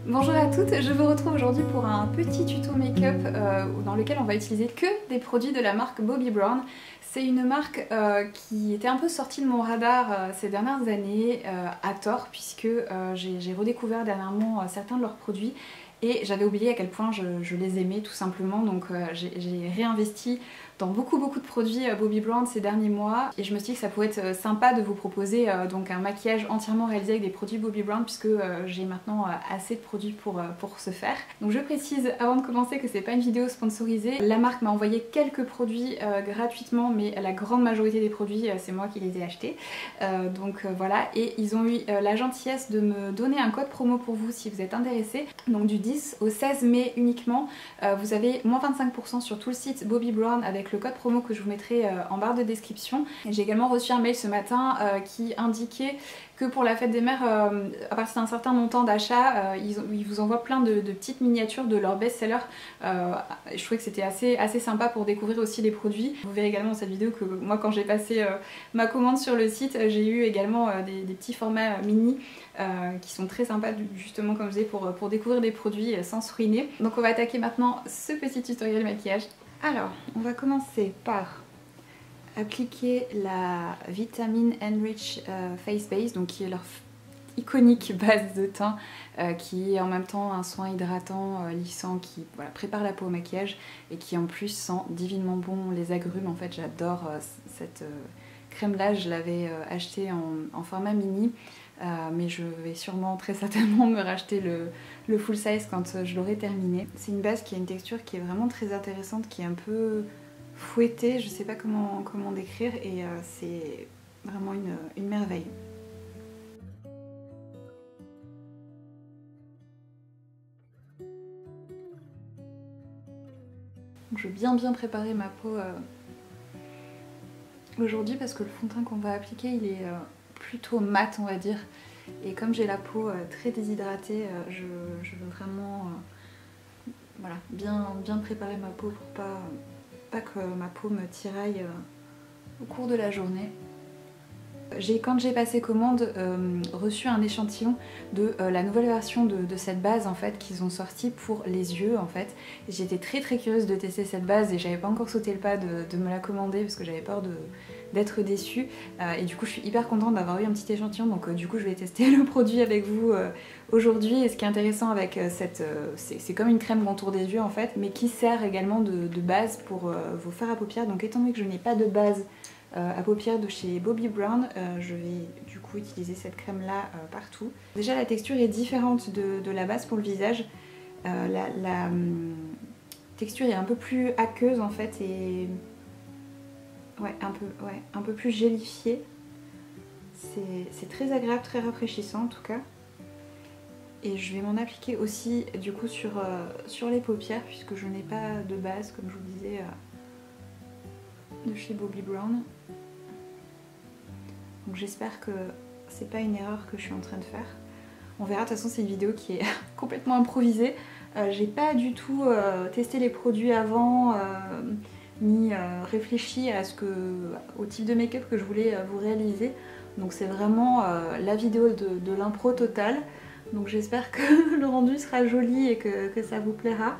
Bonjour à toutes, je vous retrouve aujourd'hui pour un petit tuto make-up dans lequel on va utiliser que des produits de la marque Bobbi Brown. C'est une marque qui était un peu sortie de mon radar ces dernières années, à tort, puisque j'ai redécouvert dernièrement certains de leurs produits et j'avais oublié à quel point je les aimais tout simplement, donc j'ai réinvesti dans beaucoup de produits Bobbi Brown ces derniers mois et je me suis dit que ça pourrait être sympa de vous proposer donc un maquillage entièrement réalisé avec des produits Bobbi Brown puisque j'ai maintenant assez de produits pour ce faire. Donc je précise avant de commencer que c'est pas une vidéo sponsorisée. La marque m'a envoyé quelques produits gratuitement, mais la grande majorité des produits c'est moi qui les ai achetés. Voilà, et ils ont eu la gentillesse de me donner un code promo pour vous si vous êtes intéressés. Donc du 10 au 16 mai uniquement, vous avez moins 25% sur tout le site Bobbi Brown avec le code promo que je vous mettrai en barre de description. J'ai également reçu un mail ce matin qui indiquait que pour la fête des mères, à partir d'un certain montant d'achat, ils vous envoient plein de petites miniatures de leurs best-sellers. Je trouvais que c'était assez sympa pour découvrir aussi les produits. Vous verrez également dans cette vidéo que moi quand j'ai passé ma commande sur le site, j'ai eu également des petits formats mini qui sont très sympas justement comme je disais pour découvrir des produits sans se ruiner. Donc on va attaquer maintenant ce petit tutoriel maquillage. Alors, on va commencer par appliquer la Vitamin Enrich Face Base, donc qui est leur iconique base de teint, qui est en même temps un soin hydratant, lissant, qui voilà, prépare la peau au maquillage et qui en plus sent divinement bon les agrumes. En fait, j'adore cette crème-là, je l'avais achetée en format mini. Mais je vais sûrement très certainement me racheter le full size quand je l'aurai terminé. C'est une base qui a une texture qui est vraiment très intéressante, qui est un peu fouettée, je sais pas comment décrire, et c'est vraiment une merveille. Donc je vais bien préparer ma peau aujourd'hui parce que le fond de teint qu'on va appliquer il est plutôt mat on va dire, et comme j'ai la peau très déshydratée, je veux vraiment voilà, bien préparer ma peau pour pas que ma peau me tiraille au cours de la journée. Quand j'ai passé commande, reçu un échantillon de la nouvelle version de cette base en fait qu'ils ont sorti pour les yeux en fait. J'étais très curieuse de tester cette base et j'avais pas encore sauté le pas de me la commander parce que j'avais peur d'être déçue, et du coup je suis hyper contente d'avoir eu un petit échantillon, donc du coup je vais tester le produit avec vous aujourd'hui. Et ce qui est intéressant avec c'est comme une crème contour des yeux en fait, mais qui sert également de base pour vos fards à paupières. Donc étant donné que je n'ai pas de base à paupières de chez Bobbi Brown, je vais du coup utiliser cette crème là partout. Déjà la texture est différente de la base pour le visage, la texture est un peu plus aqueuse en fait et ouais, un peu plus gélifiée. C'est très agréable, très rafraîchissant en tout cas. Et je vais m'en appliquer aussi du coup sur les paupières puisque je n'ai pas de base comme je vous disais de chez Bobbi Brown. Donc j'espère que c'est pas une erreur que je suis en train de faire. On verra, de toute façon c'est une vidéo qui est complètement improvisée. J'ai pas du tout testé les produits avant, ni réfléchi au type de make-up que je voulais vous réaliser. Donc c'est vraiment la vidéo de l'impro totale. Donc j'espère que le rendu sera joli et que ça vous plaira.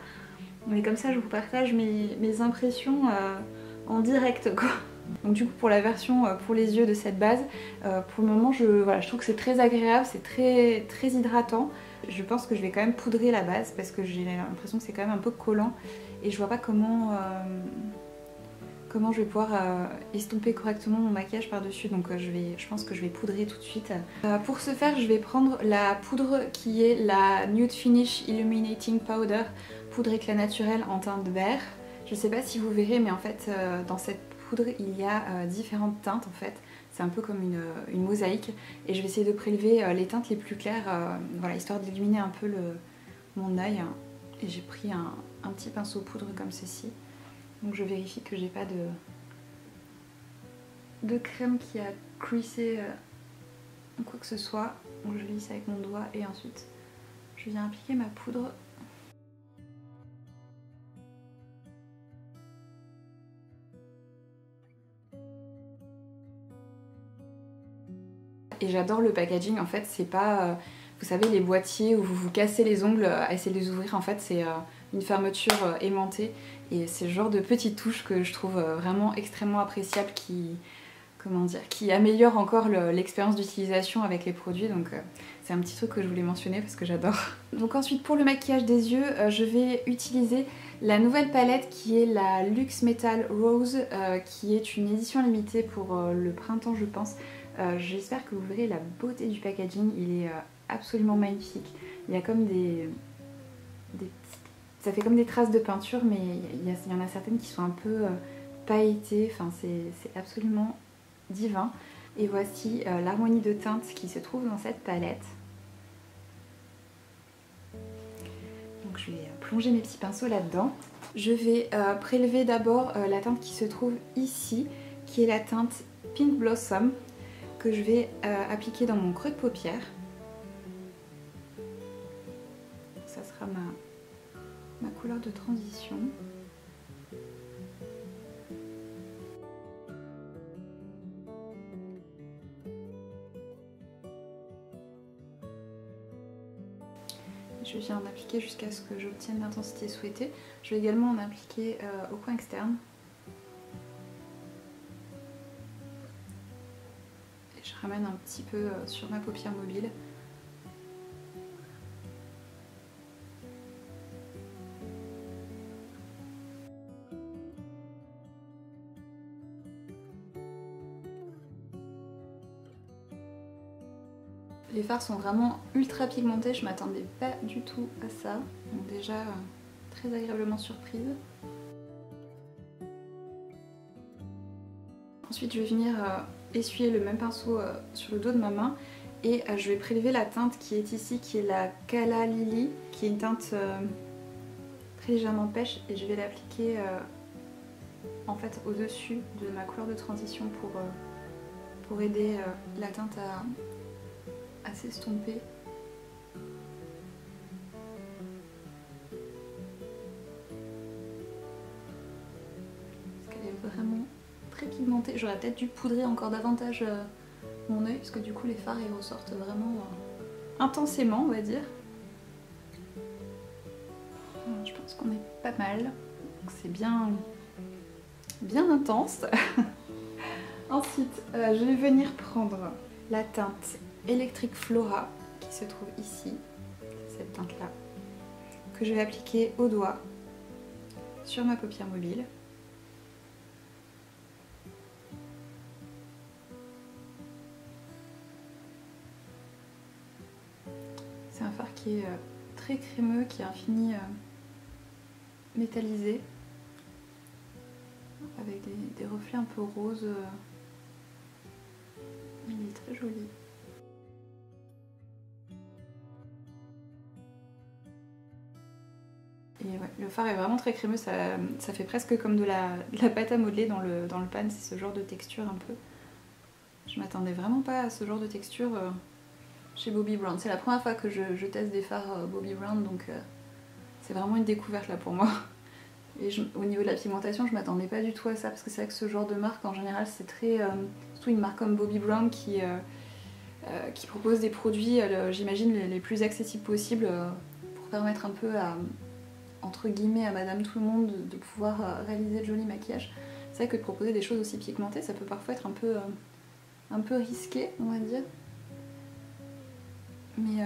Mais comme ça je vous partage mes impressions en direct quoi. Donc du coup pour la version pour les yeux de cette base, pour le moment voilà, je trouve que c'est très agréable, c'est très hydratant. Je pense que je vais quand même poudrer la base parce que j'ai l'impression que c'est quand même un peu collant et je vois pas comment je vais pouvoir estomper correctement mon maquillage par dessus, donc je pense que je vais poudrer tout de suite. Pour ce faire je vais prendre la poudre qui est la Nude Finish Illuminating Powder, poudre éclat naturel en teinte vert. Je sais pas si vous verrez mais en fait dans cette poudre il y a différentes teintes en fait, c'est un peu comme une mosaïque et je vais essayer de prélever les teintes les plus claires, voilà, histoire d'illuminer un peu mon œil, et j'ai pris un petit pinceau poudre comme ceci. Donc je vérifie que j'ai pas de crème qui a creasé quoi que ce soit. Donc je lisse avec mon doigt et ensuite je viens appliquer ma poudre. Et j'adore le packaging en fait, c'est pas vous savez, les boîtiers où vous vous cassez les ongles à essayer de les ouvrir. En fait, c'est une fermeture aimantée et c'est le genre de petite touche que je trouve vraiment extrêmement appréciable qui améliore encore l'expérience d'utilisation avec les produits. Donc c'est un petit truc que je voulais mentionner parce que j'adore. Donc ensuite, pour le maquillage des yeux, je vais utiliser la nouvelle palette qui est la Luxe Metal Rose, qui est une édition limitée pour le printemps, je pense. J'espère que vous verrez la beauté du packaging, il est absolument magnifique. Il y a comme ça fait comme des traces de peinture, mais il y en a certaines qui sont un peu pailletées, enfin c'est absolument divin. Et voici l'harmonie de teintes qui se trouve dans cette palette. Donc je vais plonger mes petits pinceaux là-dedans. Je vais prélever d'abord la teinte qui se trouve ici, qui est la teinte Pink Blossom, que je vais appliquer dans mon creux de paupière. Ça sera ma couleur de transition. Je viens en appliquer jusqu'à ce que j'obtienne l'intensité souhaitée. Je vais également en appliquer au coin externe. Et je ramène un petit peu sur ma paupière mobile. Les fards sont vraiment ultra pigmentés, je m'attendais pas du tout à ça. Donc déjà très agréablement surprise. Ensuite je vais venir essuyer le même pinceau sur le dos de ma main et je vais prélever la teinte qui est ici, qui est la Calla Lily, qui est une teinte très légèrement pêche, et je vais l'appliquer en fait au-dessus de ma couleur de transition pour aider la teinte à s'estomper. Parce qu'elle est vraiment très pigmentée. J'aurais peut-être dû poudrer encore davantage mon œil, parce que du coup les fards ils ressortent vraiment intensément, on va dire. Je pense qu'on est pas mal. C'est bien intense. Ensuite, je vais venir prendre la teinte Electric Flora qui se trouve ici, cette teinte là, que je vais appliquer au doigt sur ma paupière mobile. C'est un fard qui est très crémeux, qui est un fini métallisé, avec des reflets un peu roses. Il est très joli. Et ouais, le fard est vraiment très crémeux, ça fait presque comme de la pâte à modeler dans le pan, c'est ce genre de texture un peu. Je m'attendais vraiment pas à ce genre de texture chez Bobbi Brown. C'est la première fois que je teste des fards Bobbi Brown, donc c'est vraiment une découverte là pour moi. Et au niveau de la pigmentation, je m'attendais pas du tout à ça, parce que c'est vrai que ce genre de marque en général c'est très... surtout une marque comme Bobbi Brown qui propose des produits, j'imagine, les plus accessibles possibles pour permettre un peu à, entre guillemets, à madame tout le monde de pouvoir réaliser de jolis maquillages. C'est vrai que de proposer des choses aussi pigmentées, ça peut parfois être un peu risqué, on va dire. Mais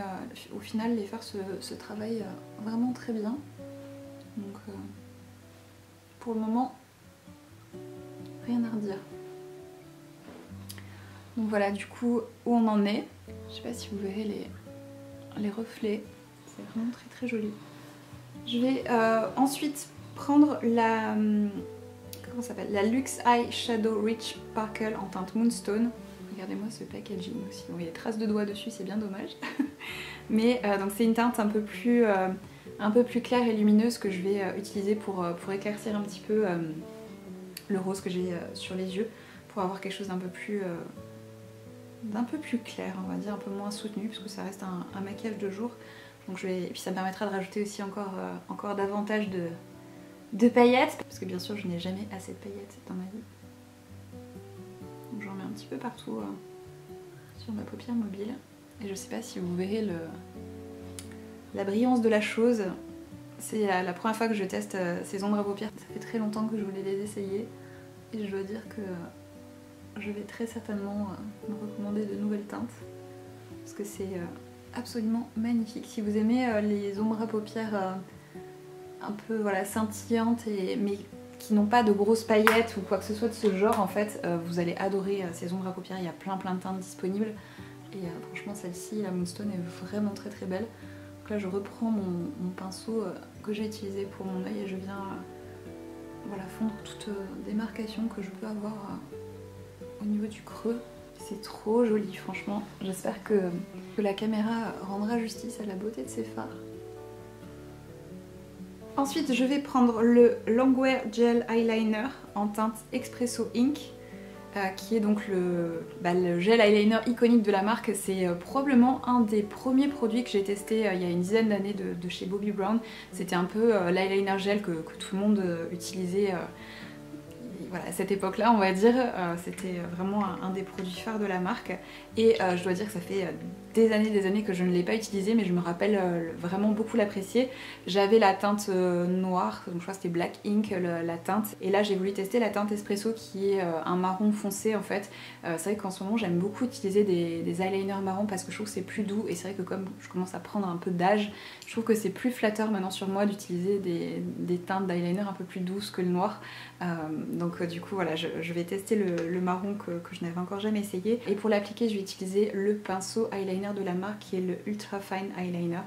au final, les fards se travaillent vraiment très bien. Donc pour le moment, rien à redire. Donc voilà, du coup, où on en est. Je sais pas si vous verrez les reflets, c'est vraiment très très joli. Je vais ensuite prendre la Luxe Eye Shadow Rich Sparkle en teinte Moonstone. Regardez-moi ce packaging aussi. Bon, il y a des traces de doigts dessus, c'est bien dommage. Mais donc c'est une teinte un peu plus claire et lumineuse que je vais utiliser pour éclaircir un petit peu le rose que j'ai sur les yeux, pour avoir quelque chose d'un peu plus clair, on va dire, un peu moins soutenu, parce que ça reste un maquillage de jour. Donc et puis ça me permettra de rajouter aussi encore davantage de paillettes, parce que bien sûr je n'ai jamais assez de paillettes dans ma vie. Donc j'en mets un petit peu partout sur ma paupière mobile. Et je sais pas si vous verrez la brillance de la chose. C'est la première fois que je teste ces ombres à paupières. Ça fait très longtemps que je voulais les essayer. Et je dois dire que je vais très certainement me recommander de nouvelles teintes. Parce que c'est absolument magnifique. Si vous aimez les ombres à paupières un peu voilà, scintillantes, mais qui n'ont pas de grosses paillettes ou quoi que ce soit de ce genre, en fait, vous allez adorer ces ombres à paupières. Il y a plein de teintes disponibles. Et franchement, celle-ci, la Moonstone, est vraiment très très belle. Donc là, je reprends mon pinceau que j'ai utilisé pour mon œil et je viens voilà, fondre toutes des marcations que je peux avoir au niveau du creux. C'est trop joli, franchement. J'espère que la caméra rendra justice à la beauté de ces fards. Ensuite, je vais prendre le Longwear Gel Eyeliner en teinte Espresso Ink, qui est donc le gel eyeliner iconique de la marque. C'est probablement un des premiers produits que j'ai testé il y a une dizaine d'années de chez Bobbi Brown. C'était un peu l'eyeliner gel que tout le monde utilisait voilà, à cette époque-là, on va dire. C'était vraiment un des produits phares de la marque. Et je dois dire que ça fait des années que je ne l'ai pas utilisé, mais je me rappelle vraiment beaucoup l'apprécier. J'avais la teinte noire, donc je crois que c'était Black Ink la teinte. Et là j'ai voulu tester la teinte Espresso qui est un marron foncé en fait. C'est vrai qu'en ce moment j'aime beaucoup utiliser des eyeliners marrons parce que je trouve que c'est plus doux. Et c'est vrai que comme je commence à prendre un peu d'âge, je trouve que c'est plus flatteur maintenant sur moi d'utiliser des teintes d'eyeliner un peu plus douces que le noir. Donc du coup voilà, je vais tester le marron que je n'avais encore jamais essayé. Et pour l'appliquer, je vais utiliser le pinceau eyeliner de la marque qui est le Ultra Fine Eyeliner,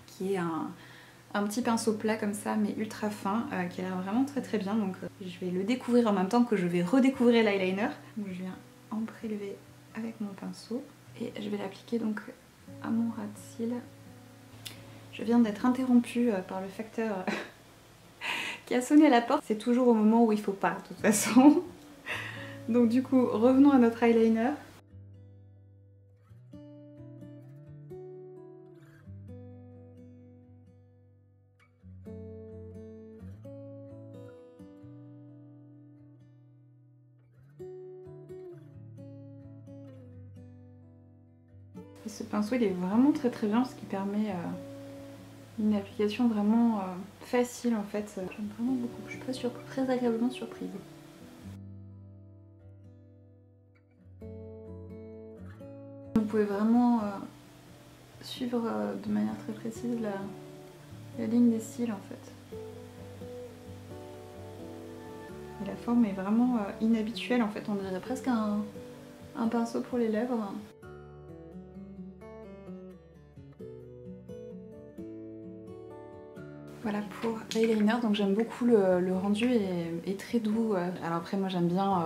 qui est un petit pinceau plat comme ça mais ultra fin, qui a l'air vraiment très très bien. Donc je vais le découvrir en même temps que je vais redécouvrir l'eyeliner. Donc je viens en prélever avec mon pinceau et je vais l'appliquer donc à mon ras de cils. Je viens d'être interrompue par le facteur qui a sonné à la porte. C'est toujours au moment où il faut pas de toute façon. Donc du coup, revenons à notre eyeliner. Et ce pinceau il est vraiment très très bien parce qu'il permet une application vraiment facile en fait. J'aime vraiment beaucoup, je suis très agréablement surprise. Vous pouvez vraiment suivre de manière très précise la ligne des cils en fait. Et la forme est vraiment inhabituelle en fait, on dirait presque un pinceau pour les lèvres. Voilà pour l'eyeliner, donc j'aime beaucoup le rendu est très doux. Alors après moi j'aime bien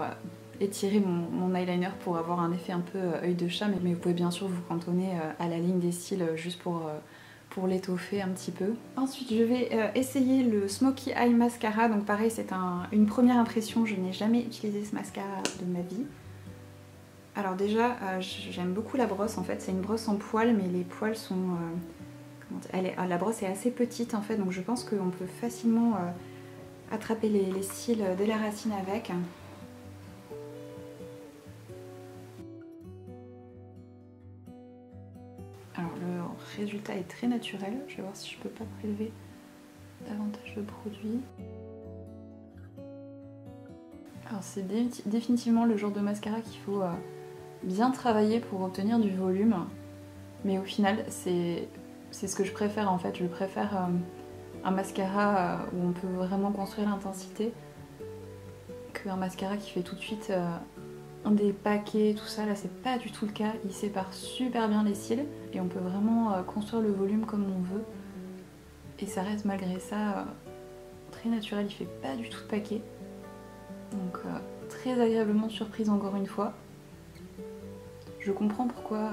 étirer mon eyeliner pour avoir un effet un peu œil de chat, mais vous pouvez bien sûr vous cantonner à la ligne des cils juste pour l'étoffer un petit peu. Ensuite je vais essayer le Smokey Eye Mascara, donc pareil c'est une première impression, je n'ai jamais utilisé ce mascara de ma vie. Alors déjà j'aime beaucoup la brosse en fait, c'est une brosse en poils mais les poils sont... la brosse est assez petite en fait, donc je pense qu'on peut facilement attraper les cils dès la racine avec. Alors le résultat est très naturel, je vais voir si je peux pas prélever davantage de produit. Alors c'est définitivement le genre de mascara qu'il faut bien travailler pour obtenir du volume, mais au final c'est ce que je préfère en fait. Je préfère un mascara où on peut vraiment construire l'intensité qu'un mascara qui fait tout de suite des paquets, tout ça. Là c'est pas du tout le cas, il sépare super bien les cils et on peut vraiment construire le volume comme on veut. Et ça reste malgré ça très naturel, il fait pas du tout de paquets. Donc très agréablement surprise encore une fois. Je comprends pourquoi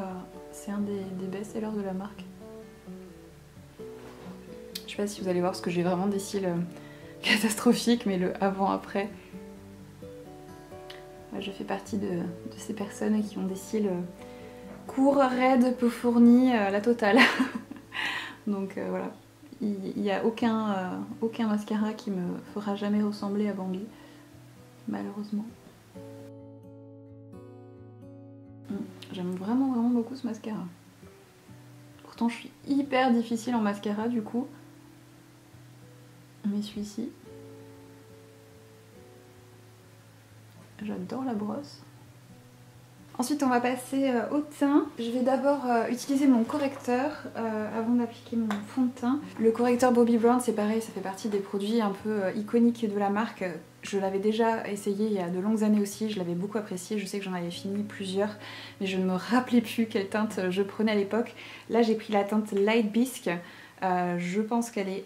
c'est un des best-sellers de la marque. Je sais pas si vous allez voir parce que j'ai vraiment des cils catastrophiques, mais le avant-après. Je fais partie de ces personnes qui ont des cils courts, raides, peu fournis, la totale. Donc voilà, il n'y a aucun mascara qui me fera jamais ressembler à Bambi, malheureusement. J'aime vraiment beaucoup ce mascara. Pourtant je suis hyper difficile en mascara du coup. Mais celui-ci, j'adore la brosse. Ensuite on va passer au teint. Je vais d'abord utiliser mon correcteur avant d'appliquer mon fond de teint. Le correcteur Bobbi Brown c'est pareil, ça fait partie des produits un peu iconiques de la marque. Je l'avais déjà essayé il y a de longues années aussi, je l'avais beaucoup apprécié, je sais que j'en avais fini plusieurs, mais je ne me rappelais plus quelle teinte je prenais à l'époque. Là j'ai pris la teinte Light Bisque, je pense qu'elle est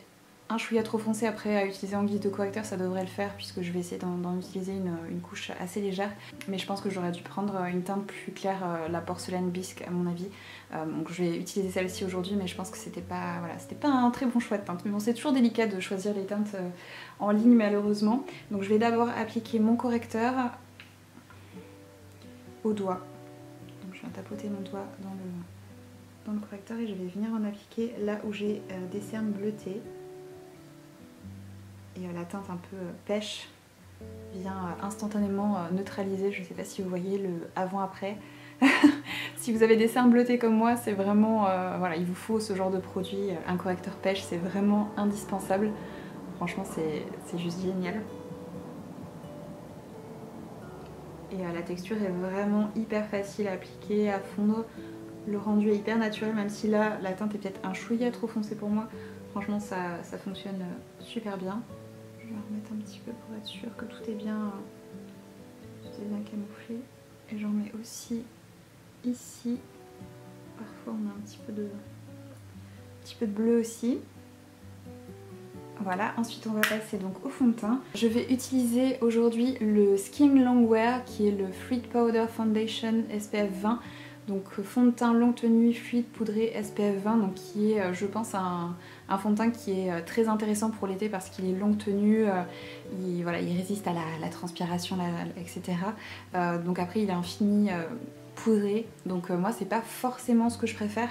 un chouïa trop foncé. Après à utiliser en guise de correcteur ça devrait le faire puisque je vais essayer d'en utiliser une couche assez légère, mais je pense que j'aurais dû prendre une teinte plus claire, la porcelaine bisque à mon avis. Donc je vais utiliser celle-ci aujourd'hui, mais je pense que c'était pas, voilà, c'était pas un très bon choix de teinte. Mais bon, c'est toujours délicat de choisir les teintes en ligne malheureusement. Donc je vais d'abord appliquer mon correcteur au doigt. Donc je viens tapoter mon doigt dans le correcteur et je vais venir en appliquer là où j'ai des cernes bleutées. Et la teinte un peu pêche vient instantanément neutraliser. Je ne sais pas si vous voyez le avant-après. Si vous avez des cernes bleutées comme moi, c'est vraiment... voilà, il vous faut ce genre de produit. Un correcteur pêche, c'est vraiment indispensable. Franchement, c'est juste génial. Et la texture est vraiment hyper facile à appliquer, à fondre. Le rendu est hyper naturel, même si là, la teinte est peut-être un chouïa trop foncé pour moi. Franchement, ça fonctionne super bien. Je vais remettre un petit peu pour être sûr que tout est bien camouflé. Et j'en mets aussi ici. Parfois on a un petit peu de bleu aussi. Voilà, ensuite on va passer donc au fond de teint. Je vais utiliser aujourd'hui le Skin Longwear qui est le Fluid Powder Foundation SPF 20. Donc fond de teint longue tenue fluide poudré SPF 20, donc qui est je pense un fond de teint qui est très intéressant pour l'été parce qu'il est longue tenue, voilà, il résiste à la transpiration, etc. Donc après il est un fini poudré, donc moi c'est pas forcément ce que je préfère.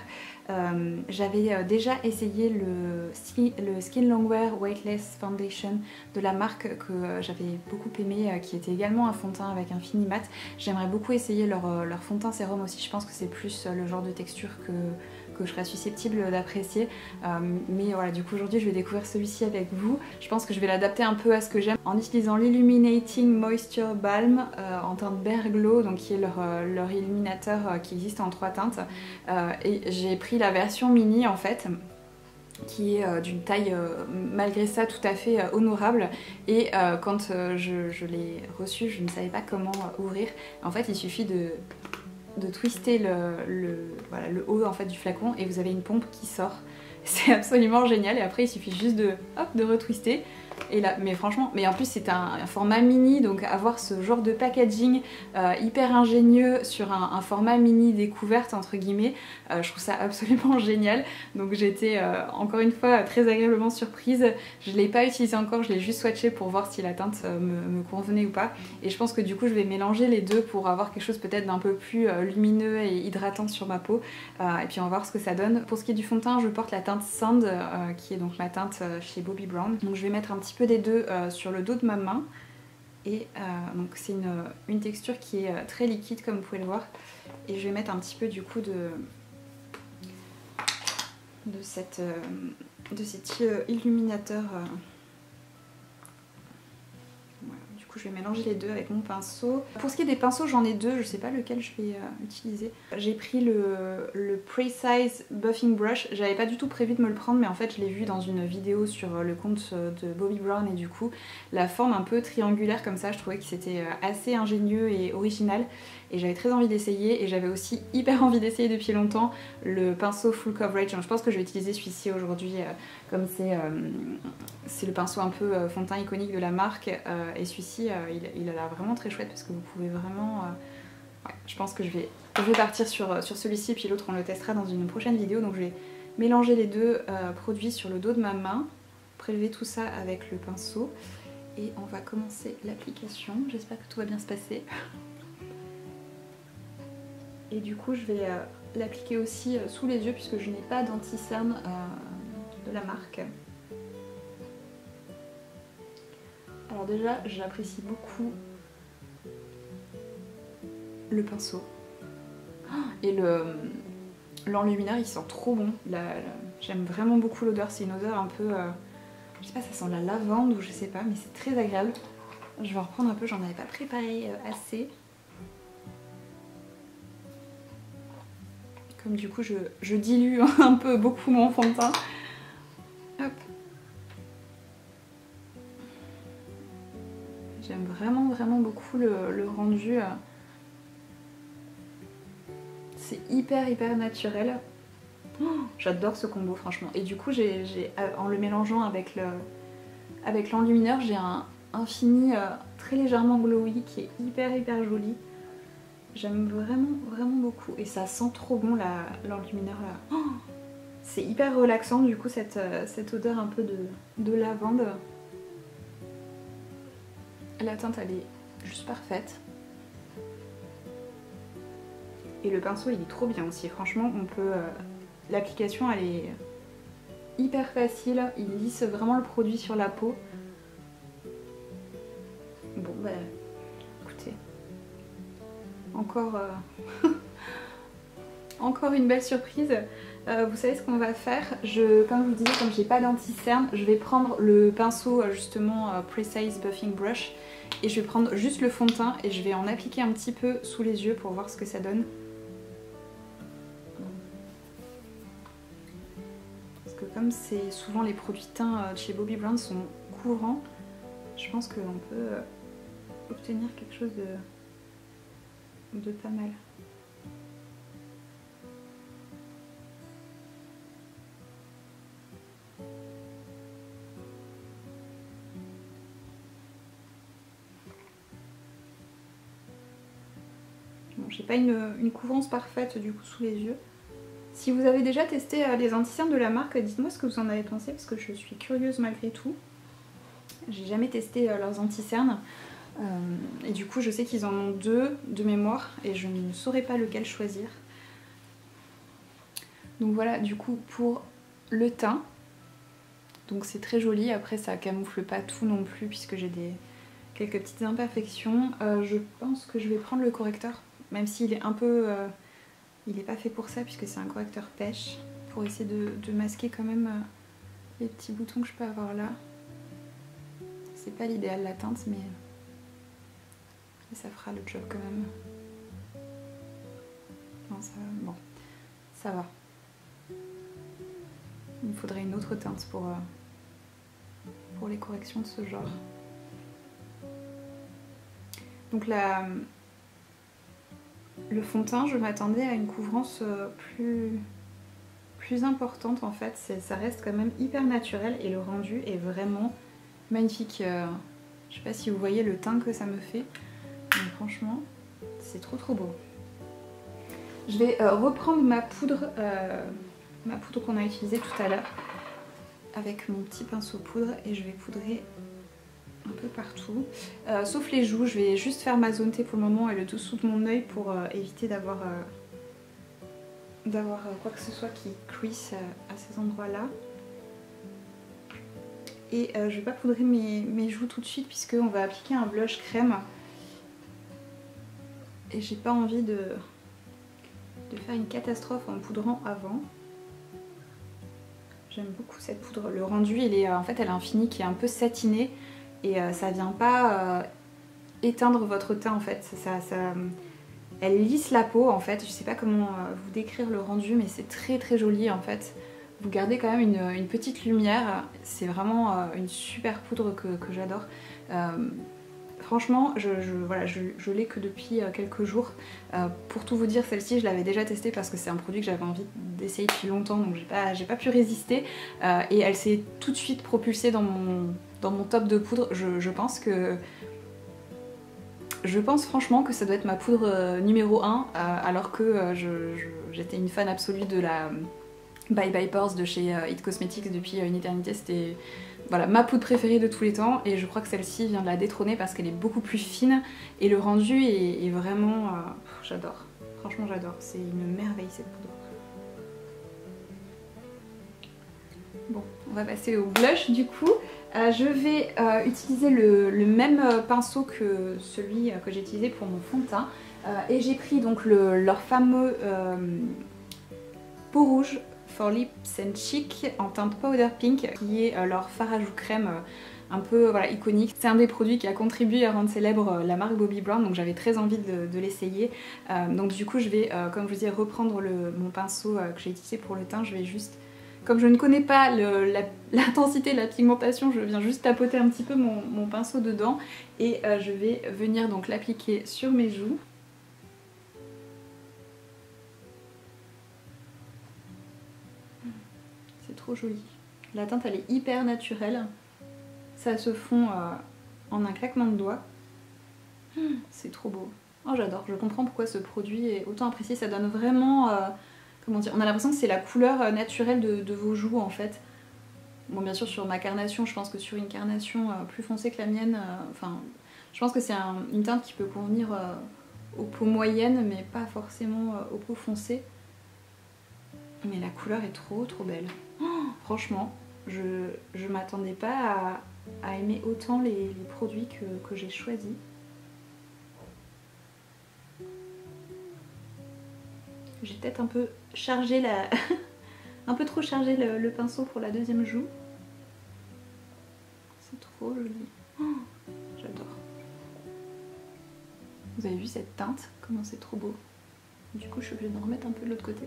J'avais déjà essayé le Skin Longwear Weightless Foundation de la marque que j'avais beaucoup aimé, qui était également un fond de teint avec un fini mat. J'aimerais beaucoup essayer leur fond de teint sérum aussi, je pense que c'est plus le genre de texture que je serais susceptible d'apprécier. Mais voilà, du coup aujourd'hui je vais découvrir celui-ci avec vous. Je pense que je vais l'adapter un peu à ce que j'aime en utilisant l'Illuminating Moisture Balm en teinte Bare Glow, donc qui est leur illuminateur qui existe en 3 teintes. Et j'ai pris la version mini en fait, qui est d'une taille malgré ça tout à fait honorable, et quand je l'ai reçu je ne savais pas comment ouvrir. En fait il suffit de twister voilà, le haut en fait du flacon et vous avez une pompe qui sort. C'est absolument génial, et après il suffit juste de retwister. Et là, mais franchement, mais en plus c'est un format mini, donc avoir ce genre de packaging hyper ingénieux sur un format mini découverte entre guillemets, je trouve ça absolument génial. Donc j'ai été encore une fois très agréablement surprise. Je ne l'ai pas utilisé encore, je l'ai juste swatché pour voir si la teinte me convenait ou pas. Et je pense que du coup je vais mélanger les deux pour avoir quelque chose peut-être d'un peu plus lumineux et hydratant sur ma peau. Et puis on va voir ce que ça donne. Pour ce qui est du fond de teint, je porte la teinte Sand, qui est donc ma teinte chez Bobbi Brown. Donc je vais mettre un petit peu des deux sur le dos de ma main. Et donc c'est une texture qui est très liquide comme vous pouvez le voir. Et je vais mettre un petit peu du coup de cet illuminateur. Voilà, du coup je vais mélanger les deux avec mon pinceau. Pour ce qui est des pinceaux, j'en ai deux, je sais pas lequel je vais utiliser. J'ai pris le Precise Buffing Brush. J'avais pas du tout prévu de me le prendre, mais en fait je l'ai vu dans une vidéo sur le compte de Bobbi Brown, et du coup la forme un peu triangulaire comme ça, je trouvais que c'était assez ingénieux et original. Et j'avais très envie d'essayer, et j'avais aussi hyper envie d'essayer depuis longtemps le pinceau Full Coverage. Donc je pense que je vais utiliser celui-ci aujourd'hui, comme c'est le pinceau un peu fond de teint iconique de la marque. Et celui-ci, il a l'air vraiment très chouette parce que vous pouvez vraiment... ouais, je pense que je vais partir sur celui-ci, puis l'autre on le testera dans une prochaine vidéo. Donc je vais mélanger les deux produits sur le dos de ma main, prélever tout ça avec le pinceau, et on va commencer l'application. J'espère que tout va bien se passer. Et du coup je vais l'appliquer aussi sous les yeux puisque je n'ai pas d'anti-cerne de la marque. Alors déjà j'apprécie beaucoup le pinceau. Et l'enlumineur il sent trop bon. J'aime vraiment beaucoup l'odeur, c'est une odeur un peu... je sais pas, ça sent la lavande ou je sais pas, mais c'est très agréable. Je vais en reprendre un peu, j'en avais pas préparé assez. Comme du coup je dilue un peu beaucoup mon fond de teint. Hop. J'aime vraiment beaucoup le rendu. C'est hyper naturel. Oh, j'adore ce combo franchement. Et du coup en le mélangeant avec l'enlumineur, j'ai un fini très légèrement glowy qui est hyper joli. J'aime vraiment beaucoup. Et ça sent trop bon l'enlumineur là. Oh, c'est hyper relaxant du coup cette odeur un peu de lavande. La teinte elle est juste parfaite. Et le pinceau il est trop bien aussi. Franchement on peut... l'application elle est hyper facile. Il lisse vraiment le produit sur la peau. Bon bah écoutez. Encore, encore une belle surprise. Vous savez ce qu'on va faire, comme je vous le disais, comme j'ai pas d'anti-cerne, je vais prendre le pinceau justement Precise Buffing Brush et je vais prendre juste le fond de teint et je vais en appliquer un petit peu sous les yeux pour voir ce que ça donne. Parce que comme c'est souvent les produits de teint de chez Bobbi Brown sont courants, je pense qu'on peut obtenir quelque chose de pas mal. Bon, j'ai pas une couvrance parfaite du coup sous les yeux. Si vous avez déjà testé les anti-cernes de la marque, dites-moi ce que vous en avez pensé parce que je suis curieuse malgré tout. J'ai jamais testé leurs anti-cernes. Et du coup je sais qu'ils en ont deux de mémoire et je ne saurais pas lequel choisir. Donc voilà du coup pour le teint. Donc c'est très joli, après ça camoufle pas tout non plus puisque j'ai quelques petites imperfections. Je pense que je vais prendre le correcteur, même s'il est un peu... il n'est pas fait pour ça puisque c'est un correcteur pêche, pour essayer de masquer quand même les petits boutons que je peux avoir là. C'est pas l'idéal la teinte mais... ça fera le job quand même. Non, bon, ça va. Il me faudrait une autre teinte pour les corrections de ce genre. Donc le fond de teint, je m'attendais à une couvrance plus importante en fait. Ça reste quand même hyper naturel et le rendu est vraiment magnifique. Je sais pas si vous voyez le teint que ça me fait. Mais franchement, c'est trop beau. Je vais reprendre ma poudre qu'on a utilisée tout à l'heure avec mon petit pinceau poudre et je vais poudrer un peu partout. Sauf les joues, je vais juste faire ma zone T pour le moment et le dessous de mon œil pour éviter d'avoir quoi que ce soit qui crease à ces endroits-là. Et je vais pas poudrer mes joues tout de suite puisqu'on va appliquer un blush crème. Et j'ai pas envie de faire une catastrophe en poudrant avant. J'aime beaucoup cette poudre. Le rendu, en fait, elle a un fini qui est un peu satiné et ça vient pas éteindre votre teint en fait. Elle lisse la peau en fait. Je sais pas comment vous décrire le rendu, mais c'est très joli en fait. Vous gardez quand même une petite lumière. C'est vraiment une super poudre que j'adore. Franchement, je l'ai que depuis quelques jours. Pour tout vous dire, celle-ci, je l'avais déjà testée parce que c'est un produit que j'avais envie d'essayer depuis longtemps, donc j'ai pas pu résister. Et elle s'est tout de suite propulsée dans mon top de poudre. Je pense franchement que ça doit être ma poudre numéro 1, alors que j'étais une fan absolue de la Bye Bye Pores de chez It Cosmetics depuis une éternité. C'était... Voilà, ma poudre préférée de tous les temps et je crois que celle-ci vient de la détrôner parce qu'elle est beaucoup plus fine et le rendu est vraiment... j'adore, franchement j'adore, c'est une merveille cette poudre. Bon, on va passer au blush du coup. Je vais utiliser le même pinceau que celui que j'ai utilisé pour mon fond de teint. Et j'ai pris donc leur fameux peau rouge For Lips and Cheek en teinte Powder Pink, qui est leur fard à joues crème un peu voilà, iconique. C'est un des produits qui a contribué à rendre célèbre la marque Bobbi Brown, donc j'avais très envie de l'essayer. Donc du coup je vais, comme je vous dis, reprendre mon pinceau que j'ai utilisé pour le teint. Je vais juste, comme je ne connais pas l'intensité de la pigmentation, je viens juste tapoter un petit peu mon pinceau dedans et je vais venir donc l'appliquer sur mes joues. C'est trop joli. La teinte elle est hyper naturelle. Ça se fond en un claquement de doigts. C'est trop beau. Oh j'adore, je comprends pourquoi ce produit est autant apprécié. Ça donne vraiment, comment dire, on a l'impression que c'est la couleur naturelle de vos joues en fait. Bon bien sûr sur ma carnation, je pense que sur une carnation plus foncée que la mienne, enfin je pense que c'est une teinte qui peut convenir aux peaux moyennes mais pas forcément aux peaux foncées. Mais la couleur est trop belle. Oh, franchement, je m'attendais pas à aimer autant les produits que j'ai choisis. J'ai peut-être un peu chargé un peu trop chargé le pinceau pour la deuxième joue. C'est trop joli. Oh, j'adore. Vous avez vu cette teinte? Comment c'est trop beau. Du coup, je suis obligée d'en remettre un peu de l'autre côté.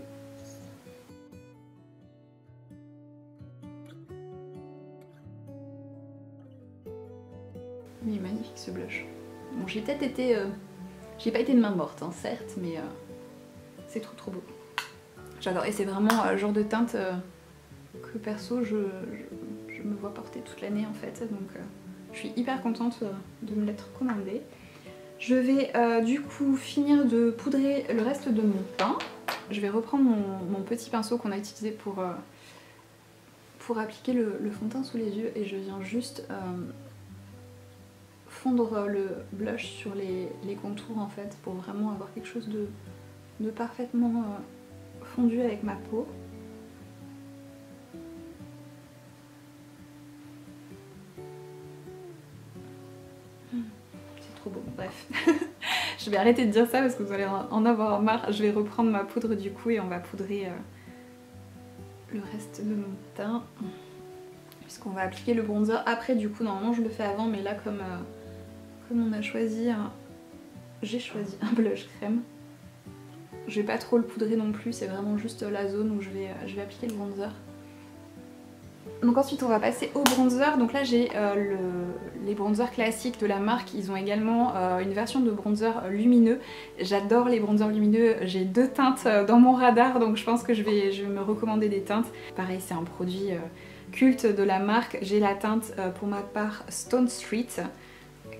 Il est magnifique ce blush. Bon, j'ai peut-être été... j'ai pas été de main morte, hein, certes, mais c'est trop beau. J'adore. Et c'est vraiment le genre de teinte que perso, je me vois porter toute l'année en fait. Donc je suis hyper contente de me l'être commandée. Je vais du coup finir de poudrer le reste de mon teint. Je vais reprendre mon petit pinceau qu'on a utilisé pour appliquer le fond de teint sous les yeux. Et je viens juste... fondre le blush sur les contours en fait pour vraiment avoir quelque chose de parfaitement fondu avec ma peau. C'est trop beau, bref. Je vais arrêter de dire ça parce que vous allez en avoir marre. Je vais reprendre ma poudre du coup et on va poudrer le reste de mon teint. Puisqu'on va appliquer le bronzer après du coup, normalement je le fais avant mais là comme on a choisi, j'ai choisi un blush crème. Je vais pas trop le poudrer non plus, c'est vraiment juste la zone où je vais appliquer le bronzer. Donc ensuite on va passer au bronzer. Donc là j'ai les bronzers classiques de la marque. Ils ont également une version de bronzer lumineux. J'adore les bronzers lumineux. J'ai 2 teintes dans mon radar donc je pense que je vais me recommander des teintes. Pareil, c'est un produit culte de la marque. J'ai la teinte pour ma part Stone Street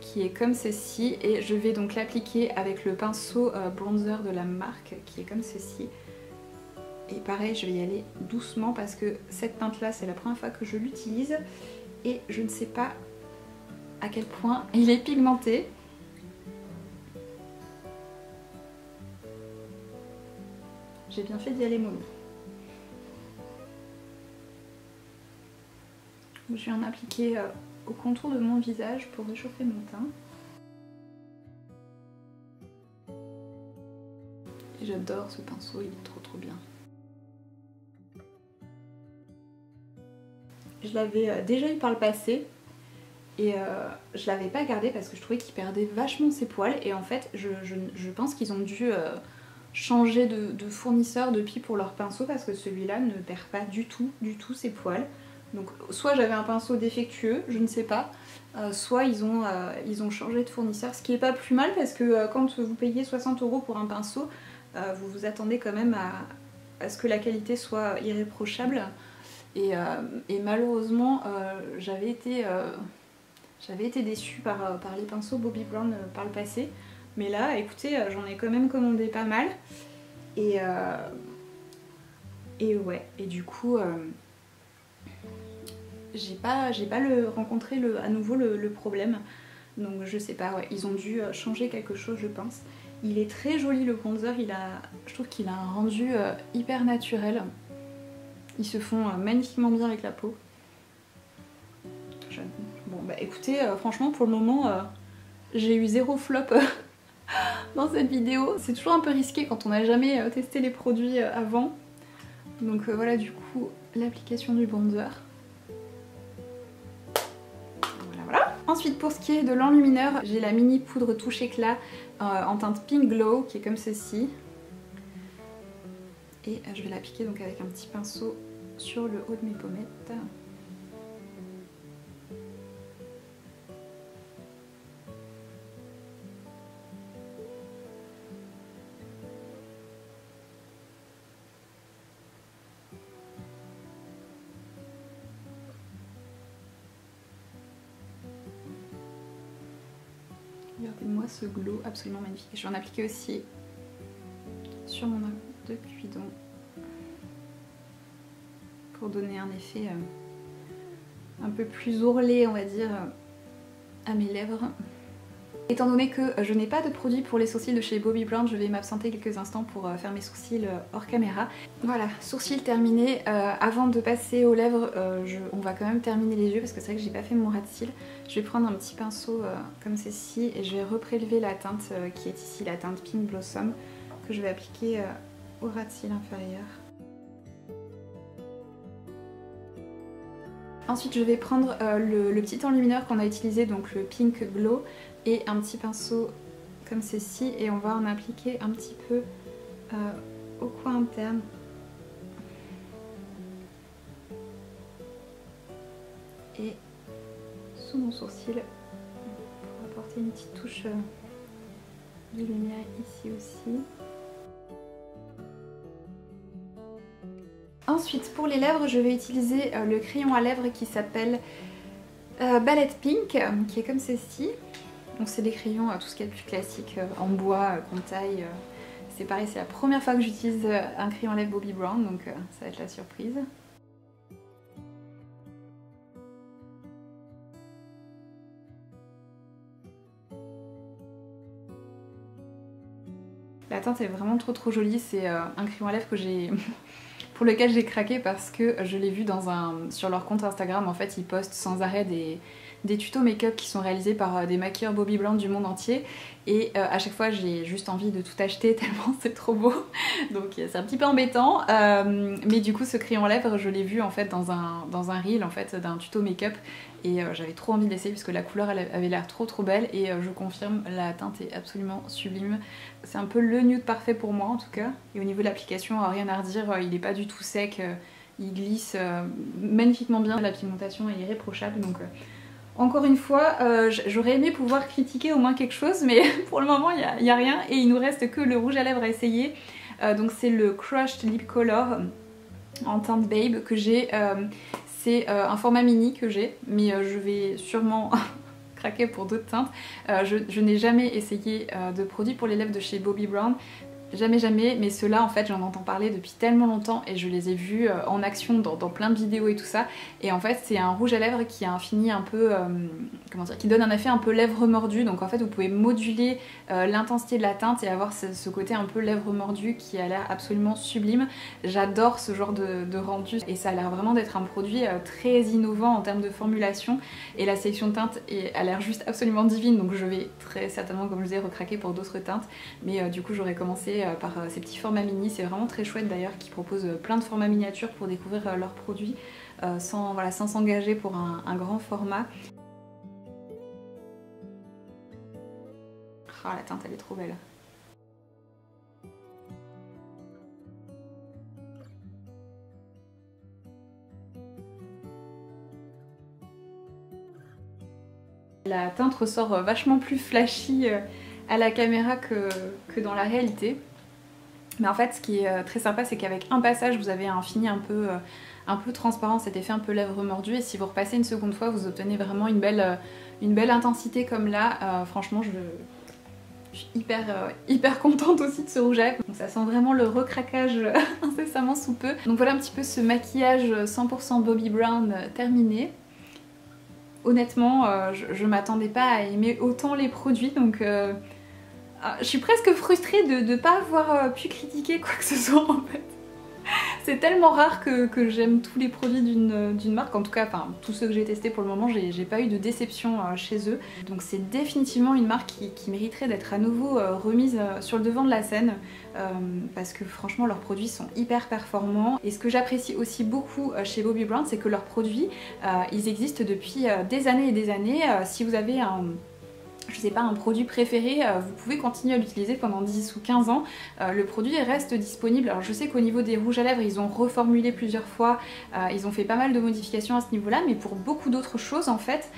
qui est comme ceci et je vais donc l'appliquer avec le pinceau bronzer de la marque qui est comme ceci. Et pareil, je vais y aller doucement parce que cette teinte là c'est la première fois que je l'utilise et je ne sais pas à quel point il est pigmenté. J'ai bien fait d'y aller mollo. Je viens d'appliquer au contour de mon visage pour réchauffer mon teint. J'adore ce pinceau, il est trop bien. Je l'avais déjà eu par le passé et je l'avais pas gardé parce que je trouvais qu'il perdait vachement ses poils et en fait je pense qu'ils ont dû changer de fournisseur depuis pour leur pinceau parce que celui-là ne perd pas du tout ses poils. Donc soit j'avais un pinceau défectueux, je ne sais pas, soit ils ont changé de fournisseur, ce qui est pas plus mal parce que quand vous payez 60 € pour un pinceau, vous vous attendez quand même à ce que la qualité soit irréprochable. Et malheureusement j'avais été déçue par les pinceaux Bobbi Brown par le passé. Mais là écoutez, j'en ai quand même commandé pas mal. Et ouais, et du coup j'ai pas rencontré à nouveau le problème. Donc je sais pas, ouais, ils ont dû changer quelque chose je pense. Il est très joli le bronzer, je trouve qu'il a un rendu hyper naturel. Ils se font magnifiquement bien avec la peau. Bon bah écoutez, franchement pour le moment j'ai eu 0 flop dans cette vidéo. C'est toujours un peu risqué quand on n'a jamais testé les produits avant. Donc voilà du coup l'application du bronzer. Voilà. Ensuite pour ce qui est de l'enlumineur, j'ai la mini poudre touche éclat en teinte Pink Glow qui est comme ceci. Et je vais l'appliquer donc avec un petit pinceau sur le haut de mes pommettes. Regardez-moi ce glow absolument magnifique. Je vais en appliquer aussi sur mon œil de cuidon pour donner un effet un peu plus ourlé, on va dire, à mes lèvres. Étant donné que je n'ai pas de produit pour les sourcils de chez Bobbi Brown, je vais m'absenter quelques instants pour faire mes sourcils hors caméra. Voilà, sourcils terminés. Avant de passer aux lèvres, on va quand même terminer les yeux parce que c'est vrai que j'ai pas fait mon ras de cils. Je vais prendre un petit pinceau comme ceci et je vais reprélever la teinte qui est ici, la teinte Pink Blossom, que je vais appliquer au ras de cils inférieur. Ensuite je vais prendre le petit enlumineur qu'on a utilisé, donc le Pink Glow, et un petit pinceau comme ceci, et on va en appliquer un petit peu au coin interne. Et sous mon sourcil pour apporter une petite touche de lumière ici aussi. Ensuite pour les lèvres, je vais utiliser le crayon à lèvres qui s'appelle Ballet Pink, qui est comme ceci. Donc c'est des crayons, tout ce qui est le plus classique, en bois, qu'on taille. C'est pareil, c'est la première fois que j'utilise un crayon à lèvres Bobbi Brown, donc ça va être la surprise. La teinte est vraiment trop jolie, c'est un crayon à lèvres que j'ai... pour lequel j'ai craqué parce que je l'ai vu sur leur compte Instagram. En fait ils postent sans arrêt des tutos make-up qui sont réalisés par des maquilleurs Bobbi Brown du monde entier, et à chaque fois j'ai juste envie de tout acheter tellement c'est trop beau, donc c'est un petit peu embêtant, mais du coup ce crayon à lèvres je l'ai vu en fait dans un reel en fait d'un tuto make-up, et j'avais trop envie de l'essayer parce que la couleur elle avait l'air trop belle, et je confirme, la teinte est absolument sublime. C'est un peu le nude parfait pour moi en tout cas, et au niveau de l'application rien à redire, il n'est pas du tout sec, il glisse magnifiquement bien, la pigmentation est irréprochable, donc encore une fois, j'aurais aimé pouvoir critiquer au moins quelque chose, mais pour le moment il n'y a rien, et il nous reste que le rouge à lèvres à essayer. Donc c'est le Crushed Lip Color en teinte Babe que j'ai. C'est un format mini que j'ai, mais je vais sûrement craquer pour d'autres teintes. Je n'ai jamais essayé de produit pour les lèvres de chez Bobbi Brown. Jamais, mais ceux-là en fait j'en entends parler depuis tellement longtemps et je les ai vus en action dans plein de vidéos et tout ça, et en fait c'est un rouge à lèvres qui a un fini un peu, comment dire, qui donne un effet un peu lèvres mordues, donc en fait vous pouvez moduler l'intensité de la teinte et avoir ce côté un peu lèvres mordues qui a l'air absolument sublime. J'adore ce genre de rendu et ça a l'air vraiment d'être un produit très innovant en termes de formulation, et la sélection de teintes a l'air juste absolument divine, donc je vais très certainement, comme je disais, recraquer pour d'autres teintes, mais du coup j'aurais commencé par ces petits formats mini. C'est vraiment très chouette d'ailleurs, qui proposent plein de formats miniatures pour découvrir leurs produits sans s'engager pour un grand format. Oh, la teinte elle est trop belle. La teinte ressort vachement plus flashy à la caméra que dans la réalité. Mais en fait ce qui est très sympa, c'est qu'avec un passage vous avez un fini un peu transparent, cet effet un peu lèvres mordues, et si vous repassez une seconde fois vous obtenez vraiment une belle intensité comme là. Franchement je suis hyper contente aussi de ce rouge à lèvres. Donc ça sent vraiment le recraquage incessamment sous peu. Donc voilà un petit peu ce maquillage 100% Bobbi Brown terminé. Honnêtement, je m'attendais pas à aimer autant les produits, donc je suis presque frustrée de ne pas avoir pu critiquer quoi que ce soit en fait. C'est tellement rare que j'aime tous les produits d'une marque, en tout cas, enfin tous ceux que j'ai testés pour le moment, j'ai pas eu de déception chez eux. Donc c'est définitivement une marque qui mériterait d'être à nouveau remise sur le devant de la scène, parce que franchement leurs produits sont hyper performants. Et ce que j'apprécie aussi beaucoup chez Bobbi Brown, c'est que leurs produits, ils existent depuis des années et des années. Si vous avez je sais pas, un produit préféré, vous pouvez continuer à l'utiliser pendant 10 ou 15 ans. Le produit reste disponible. Alors je sais qu'au niveau des rouges à lèvres, ils ont reformulé plusieurs fois, ils ont fait pas mal de modifications à ce niveau-là, mais pour beaucoup d'autres choses en fait,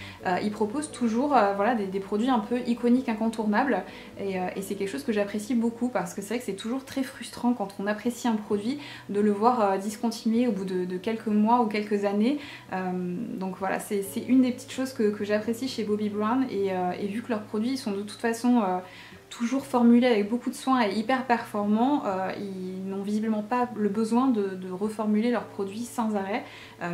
ils proposent toujours voilà, des produits un peu iconiques, incontournables, et c'est quelque chose que j'apprécie beaucoup parce que c'est vrai que c'est toujours très frustrant quand on apprécie un produit de le voir discontinuer au bout de quelques mois ou quelques années. Donc voilà, c'est une des petites choses que j'apprécie chez Bobbi Brown, et vu que leurs produits sont de toute façon toujours formulés avec beaucoup de soin et hyper performants, ils n'ont visiblement pas le besoin de reformuler leurs produits sans arrêt,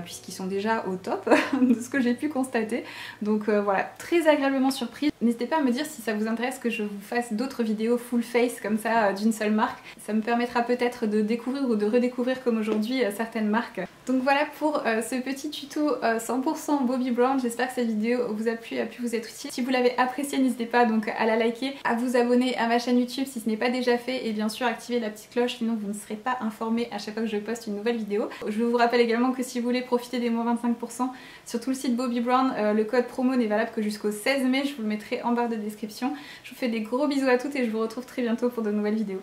puisqu'ils sont déjà au top de ce que j'ai pu constater. Donc voilà, très agréablement surprise. N'hésitez pas à me dire si ça vous intéresse que je vous fasse d'autres vidéos full face comme ça d'une seule marque. Ça me permettra peut-être de découvrir ou de redécouvrir comme aujourd'hui certaines marques. Donc voilà pour ce petit tuto 100% Bobbi Brown. J'espère que cette vidéo vous a plu et a pu vous être utile. Si vous l'avez appréciée, n'hésitez pas donc à la liker, à vous abonner à ma chaîne YouTube si ce n'est pas déjà fait, et bien sûr activer la petite cloche, sinon vous ne serez pas informé à chaque fois que je poste une nouvelle vidéo. Je vous rappelle également que si vous voulez profiter des moins 25% sur tout le site Bobbi Brown, le code promo n'est valable que jusqu'au 16 mai, je vous le mettrai en barre de description. Je vous fais des gros bisous à toutes et je vous retrouve très bientôt pour de nouvelles vidéos.